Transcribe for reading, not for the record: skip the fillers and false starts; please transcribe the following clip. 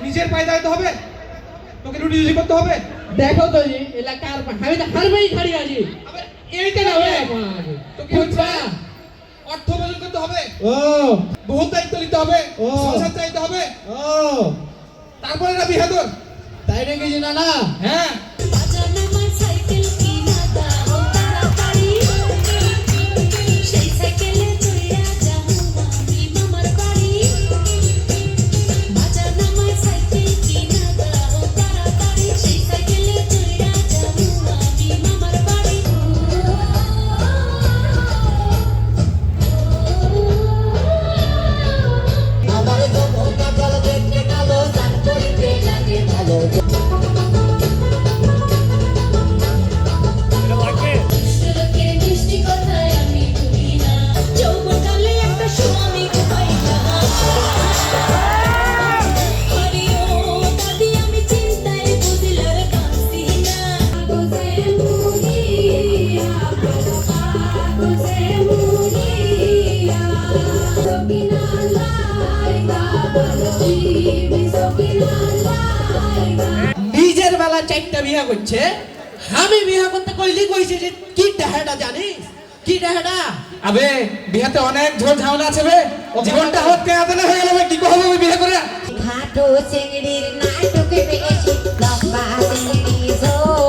নিজের পায়ে দাঁড়াতে হবে, তোকে রুটি রুজি করতে হবে। দেখো তো জি এলাকার আমি তো হারবেই খাড়ি আছি আবে এইটা না ওরে হবে, তোকে হচ্ছে অর্থ উপার্জন করতে হবে, ও বহু দায়িত্ব নিতে হবে, ও। সংসার চাইতে হবে, ও তারপরে না বিয়ে তোর। তাই নাকি জি না না হ্যাঁ বাজানো আমার সাইকেল কিনা দাও তাড়াতাড়ি সেই সাইকেলে চড়িয়া যাবো আমি মামার বাড়ি বাজানো আমার সাইকেল কিনা দাও তাড়াতাড়ি সেই সাইকেলে চড়িয়া যাবো আমি মামার বাড়ি আমার যমুনা জল দেখতে কালো চান করিতে লাগে ভালো লোকের মিষ্টি কথায় আমি ভুলি না যৌবনকালে একটা স্বামী পাই না হরিও দাদি আমি চিন্তায় বুঝলার কাঁদছি না বুঝে মুড়িয়া বুঝে মুড়িয়া সকিনা লাইগা সকিনা লাইগা নিজের বেলা চারটা বিয়া করছে আমি বিয়া করতে কইলি কইছে যে কি ডাহাটা জানিস কি ডাহাটা আবে বিয়েতে অনেক ঝোল ঝামেলা আছে বে, জীবনটা হতে আদানে হয়ে গেল, কি হবে ওই বিয়ে করে? খাটো চিংড়ির নাটকে বেশি লম্বা চিংড়ি ঝোল